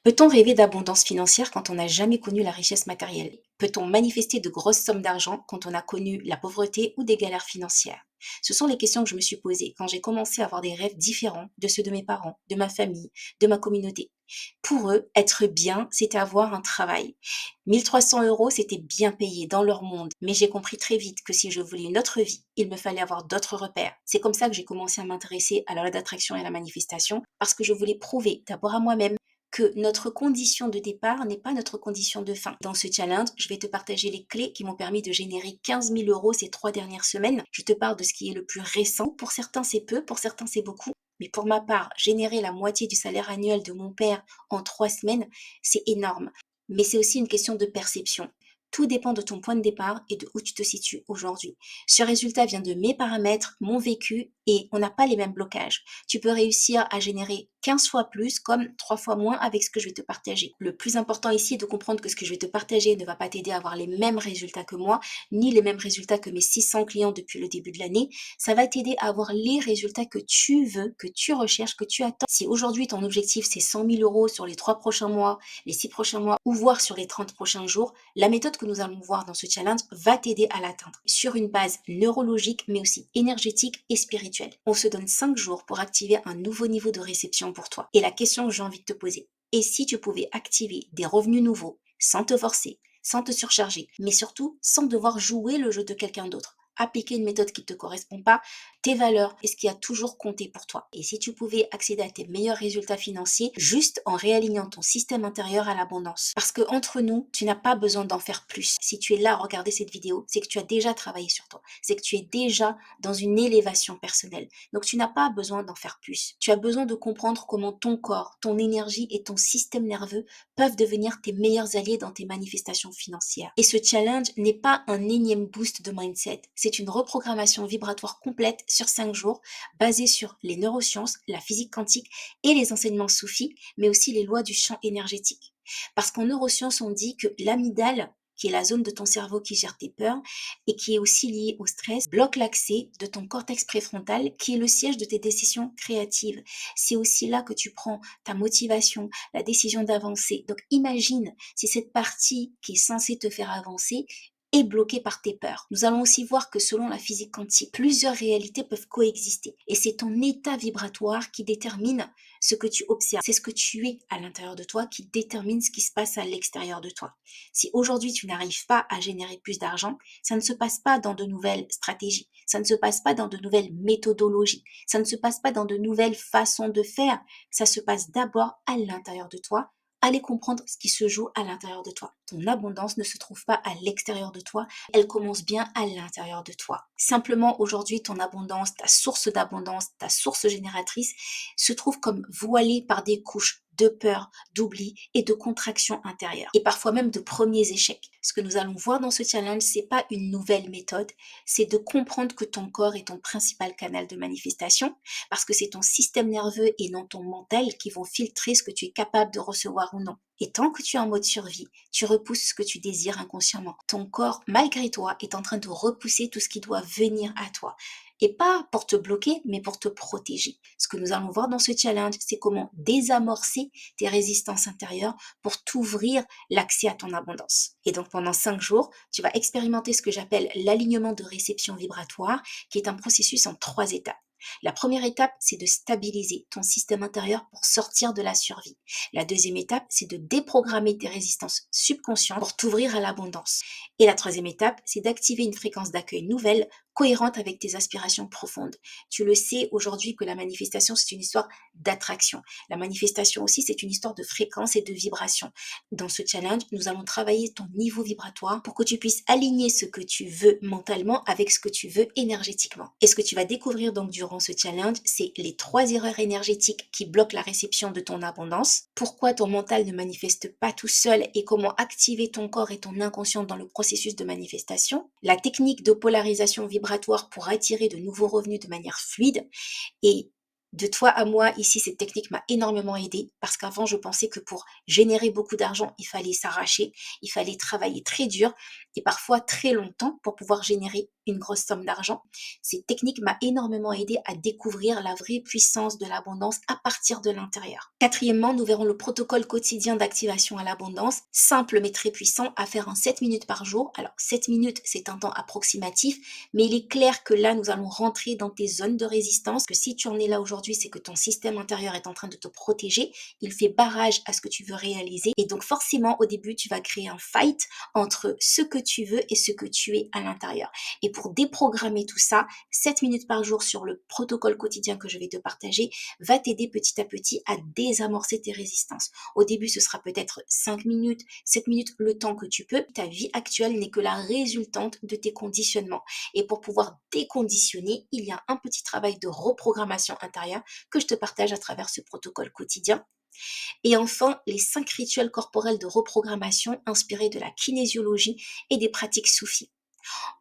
Peut-on rêver d'abondance financière quand on n'a jamais connu la richesse matérielle? Peut-on manifester de grosses sommes d'argent quand on a connu la pauvreté ou des galères financières? Ce sont les questions que je me suis posées quand j'ai commencé à avoir des rêves différents de ceux de mes parents, de ma famille, de ma communauté. Pour eux, être bien, c'était avoir un travail. 1 300 euros, c'était bien payé dans leur monde. Mais j'ai compris très vite que si je voulais une autre vie, il me fallait avoir d'autres repères. C'est comme ça que j'ai commencé à m'intéresser à la loi d'attraction et à la manifestation, parce que je voulais prouver d'abord à moi-même que notre condition de départ n'est pas notre condition de fin. Dans ce challenge, je vais te partager les clés qui m'ont permis de générer 15 000 euros ces 3 dernières semaines. Je te parle de ce qui est le plus récent. Pour certains, c'est peu, pour certains, c'est beaucoup. Mais pour ma part, générer la moitié du salaire annuel de mon père en 3 semaines, c'est énorme. Mais c'est aussi une question de perception. Tout dépend de ton point de départ et de où tu te situes aujourd'hui. Ce résultat vient de mes paramètres, mon vécu, et on n'a pas les mêmes blocages. Tu peux réussir à générer 15 fois plus comme 3 fois moins avec ce que je vais te partager. Le plus important ici est de comprendre que ce que je vais te partager ne va pas t'aider à avoir les mêmes résultats que moi, ni les mêmes résultats que mes 600 clients depuis le début de l'année. Ça va t'aider à avoir les résultats que tu veux, que tu recherches, que tu attends. Si aujourd'hui ton objectif c'est 100 000 euros sur les 3 prochains mois, les 6 prochains mois, ou voire sur les 30 prochains jours, la méthode que nous allons voir dans ce challenge va t'aider à l'atteindre sur une base neurologique, mais aussi énergétique et spirituelle. On se donne 5 jours pour activer un nouveau niveau de réception pour toi. Et la question que j'ai envie de te poser, et si tu pouvais activer des revenus nouveaux sans te forcer, sans te surcharger, mais surtout sans devoir jouer le jeu de quelqu'un d'autre, appliquer une méthode qui ne te correspond pas, tes valeurs et ce qui a toujours compté pour toi. Et si tu pouvais accéder à tes meilleurs résultats financiers juste en réalignant ton système intérieur à l'abondance. Parce que entre nous, tu n'as pas besoin d'en faire plus. Si tu es là à regarder cette vidéo, c'est que tu as déjà travaillé sur toi. C'est que tu es déjà dans une élévation personnelle. Donc tu n'as pas besoin d'en faire plus. Tu as besoin de comprendre comment ton corps, ton énergie et ton système nerveux peuvent devenir tes meilleurs alliés dans tes manifestations financières. Et ce challenge n'est pas un énième boost de mindset. C'est une reprogrammation vibratoire complète sur 5 jours, basée sur les neurosciences, la physique quantique et les enseignements soufis, mais aussi les lois du champ énergétique. Parce qu'en neurosciences, on dit que l'amygdale, qui est la zone de ton cerveau qui gère tes peurs et qui est aussi liée au stress, bloque l'accès de ton cortex préfrontal, qui est le siège de tes décisions créatives. C'est aussi là que tu prends ta motivation, la décision d'avancer. Donc imagine si cette partie qui est censée te faire avancer est bloquée par tes peurs. Nous allons aussi voir que selon la physique quantique, plusieurs réalités peuvent coexister. Et c'est ton état vibratoire qui détermine ce que tu observes. C'est ce que tu es à l'intérieur de toi qui détermine ce qui se passe à l'extérieur de toi. Si aujourd'hui tu n'arrives pas à générer plus d'argent, ça ne se passe pas dans de nouvelles stratégies, ça ne se passe pas dans de nouvelles méthodologies, ça ne se passe pas dans de nouvelles façons de faire, ça se passe d'abord à l'intérieur de toi. Allez comprendre ce qui se joue à l'intérieur de toi. Ton abondance ne se trouve pas à l'extérieur de toi, elle commence bien à l'intérieur de toi. Simplement aujourd'hui, ton abondance, ta source génératrice se trouve comme voilée par des couches de peur, d'oubli et de contraction intérieure. Et parfois même de premiers échecs. Ce que nous allons voir dans ce challenge, c'est pas une nouvelle méthode, c'est de comprendre que ton corps est ton principal canal de manifestation, parce que c'est ton système nerveux et non ton mental qui vont filtrer ce que tu es capable de recevoir ou non. Et tant que tu es en mode survie, tu repousses ce que tu désires inconsciemment. Ton corps, malgré toi, est en train de repousser tout ce qui doit venir à toi. Et pas pour te bloquer, mais pour te protéger. Ce que nous allons voir dans ce challenge, c'est comment désamorcer tes résistances intérieures pour t'ouvrir l'accès à ton abondance. Et donc pendant 5 jours, tu vas expérimenter ce que j'appelle l'alignement de réception vibratoire, qui est un processus en 3 étapes. La première étape, c'est de stabiliser ton système intérieur pour sortir de la survie. La deuxième étape, c'est de déprogrammer tes résistances subconscientes pour t'ouvrir à l'abondance. Et la troisième étape, c'est d'activer une fréquence d'accueil nouvelle, cohérente avec tes aspirations profondes. Tu le sais aujourd'hui que la manifestation, c'est une histoire d'attraction. La manifestation aussi, c'est une histoire de fréquence et de vibration. Dans ce challenge, nous allons travailler ton niveau vibratoire pour que tu puisses aligner ce que tu veux mentalement avec ce que tu veux énergétiquement. Et ce que tu vas découvrir donc durant ce challenge, c'est les 3 erreurs énergétiques qui bloquent la réception de ton abondance, pourquoi ton mental ne manifeste pas tout seul et comment activer ton corps et ton inconscient dans le processus de manifestation, la technique de polarisation vibratoire pour attirer de nouveaux revenus de manière fluide. Et de toi à moi, ici, cette technique m'a énormément aidée parce qu'avant, je pensais que pour générer beaucoup d'argent, il fallait s'arracher, il fallait travailler très dur et parfois très longtemps pour pouvoir générer une grosse somme d'argent. Cette technique m'a énormément aidé à découvrir la vraie puissance de l'abondance à partir de l'intérieur. Quatrièmement, nous verrons le protocole quotidien d'activation à l'abondance, simple mais très puissant, à faire en 7 minutes par jour. Alors 7 minutes, c'est un temps approximatif, mais il est clair que là, nous allons rentrer dans tes zones de résistance, que si tu en es là aujourd'hui, c'est que ton système intérieur est en train de te protéger, il fait barrage à ce que tu veux réaliser, et donc forcément, au début, tu vas créer un fight entre ce que tu veux et ce que tu es à l'intérieur. Et pour déprogrammer tout ça, 7 minutes par jour sur le protocole quotidien que je vais te partager va t'aider petit à petit à désamorcer tes résistances. Au début, ce sera peut-être 5 minutes, 7 minutes, le temps que tu peux. Ta vie actuelle n'est que la résultante de tes conditionnements. Et pour pouvoir déconditionner, il y a un petit travail de reprogrammation intérieure que je te partage à travers ce protocole quotidien. Et enfin, les 5 rituels corporels de reprogrammation inspirés de la kinésiologie et des pratiques soufis.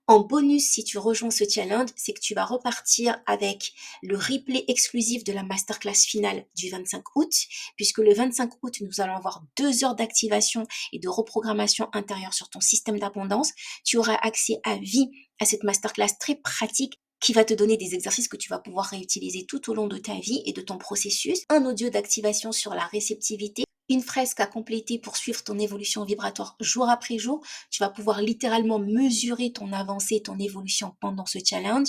En bonus, si tu rejoins ce challenge, c'est que tu vas repartir avec le replay exclusif de la masterclass finale du 25 août, puisque le 25 août, nous allons avoir 2 heures d'activation et de reprogrammation intérieure sur ton système d'abondance. Tu auras accès à vie à cette masterclass très pratique qui va te donner des exercices que tu vas pouvoir réutiliser tout au long de ta vie et de ton processus. Un audio d'activation sur la réceptivité, une fresque à compléter pour suivre ton évolution vibratoire jour après jour. Tu vas pouvoir littéralement mesurer ton avancée, ton évolution pendant ce challenge,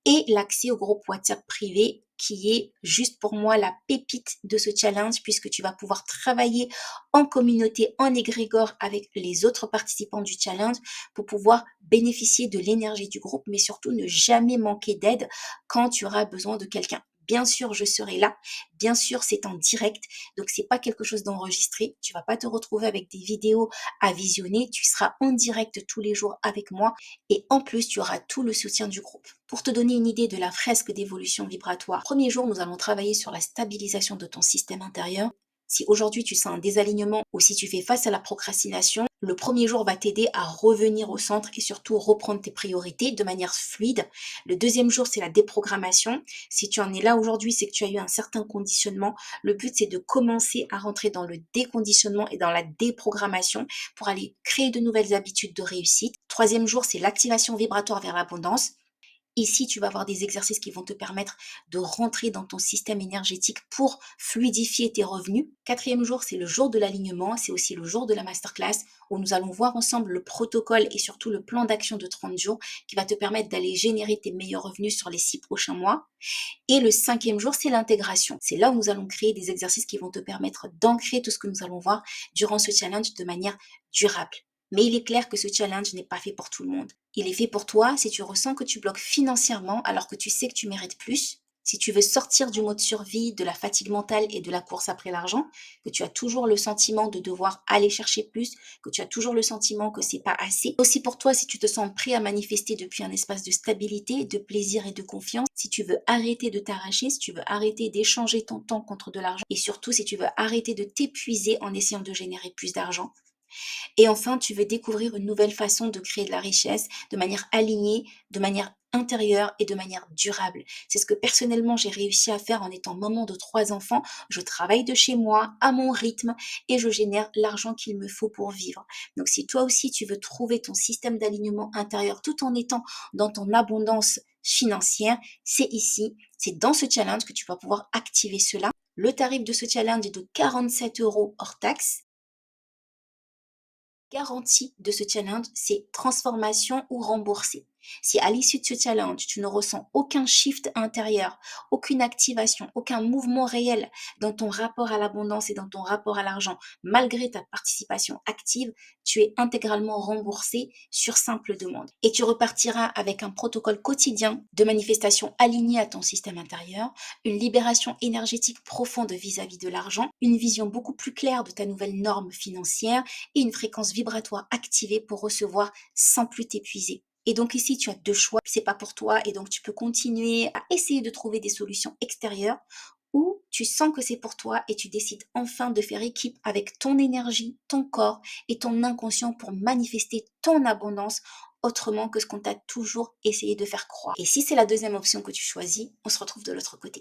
et l'accès au groupe WhatsApp privé qui est juste pour moi la pépite de ce challenge, puisque tu vas pouvoir travailler en communauté, en égrégore avec les autres participants du challenge pour pouvoir bénéficier de l'énergie du groupe, mais surtout ne jamais manquer d'aide quand tu auras besoin de quelqu'un. Bien sûr, je serai là. Bien sûr, c'est en direct. Donc, c'est pas quelque chose d'enregistré. Tu vas pas te retrouver avec des vidéos à visionner. Tu seras en direct tous les jours avec moi. Et en plus, tu auras tout le soutien du groupe. Pour te donner une idée de la fresque d'évolution vibratoire, premier jour, nous allons travailler sur la stabilisation de ton système intérieur. Si aujourd'hui tu sens un désalignement ou si tu fais face à la procrastination, le premier jour va t'aider à revenir au centre et surtout reprendre tes priorités de manière fluide. Le deuxième jour, c'est la déprogrammation. Si tu en es là aujourd'hui, c'est que tu as eu un certain conditionnement. Le but, c'est de commencer à rentrer dans le déconditionnement et dans la déprogrammation pour aller créer de nouvelles habitudes de réussite. Troisième jour, c'est l'activation vibratoire vers l'abondance. Ici, tu vas avoir des exercices qui vont te permettre de rentrer dans ton système énergétique pour fluidifier tes revenus. Quatrième jour, c'est le jour de l'alignement. C'est aussi le jour de la masterclass où nous allons voir ensemble le protocole et surtout le plan d'action de 30 jours qui va te permettre d'aller générer tes meilleurs revenus sur les 6 prochains mois. Et le cinquième jour, c'est l'intégration. C'est là où nous allons créer des exercices qui vont te permettre d'ancrer tout ce que nous allons voir durant ce challenge de manière durable. Mais il est clair que ce challenge n'est pas fait pour tout le monde. Il est fait pour toi si tu ressens que tu bloques financièrement alors que tu sais que tu mérites plus, si tu veux sortir du mode survie, de la fatigue mentale et de la course après l'argent, que tu as toujours le sentiment de devoir aller chercher plus, que tu as toujours le sentiment que c'est pas assez. Aussi pour toi si tu te sens prêt à manifester depuis un espace de stabilité, de plaisir et de confiance, si tu veux arrêter de t'arracher, si tu veux arrêter d'échanger ton temps contre de l'argent et surtout si tu veux arrêter de t'épuiser en essayant de générer plus d'argent. Et enfin, tu veux découvrir une nouvelle façon de créer de la richesse de manière alignée, de manière intérieure et de manière durable. C'est ce que personnellement j'ai réussi à faire en étant maman de 3 enfants. Je travaille de chez moi, à mon rythme, et je génère l'argent qu'il me faut pour vivre. Donc si toi aussi tu veux trouver ton système d'alignement intérieur tout en étant dans ton abondance financière, c'est ici, c'est dans ce challenge que tu vas pouvoir activer cela. Le tarif de ce challenge est de 47 € hors taxe. Garantie de ce challenge, c'est transformation ou remboursé. Si à l'issue de ce challenge, tu ne ressens aucun shift intérieur, aucune activation, aucun mouvement réel dans ton rapport à l'abondance et dans ton rapport à l'argent, malgré ta participation active, tu es intégralement remboursé sur simple demande. Et tu repartiras avec un protocole quotidien de manifestation aligné à ton système intérieur, une libération énergétique profonde vis-à-vis de l'argent, une vision beaucoup plus claire de ta nouvelle norme financière et une fréquence vibratoire activée pour recevoir sans plus t'épuiser. Et donc ici, tu as 2 choix, c'est pas pour toi et donc tu peux continuer à essayer de trouver des solutions extérieures, ou tu sens que c'est pour toi et tu décides enfin de faire équipe avec ton énergie, ton corps et ton inconscient pour manifester ton abondance autrement que ce qu'on t'a toujours essayé de faire croire. Et si c'est la deuxième option que tu choisis, on se retrouve de l'autre côté.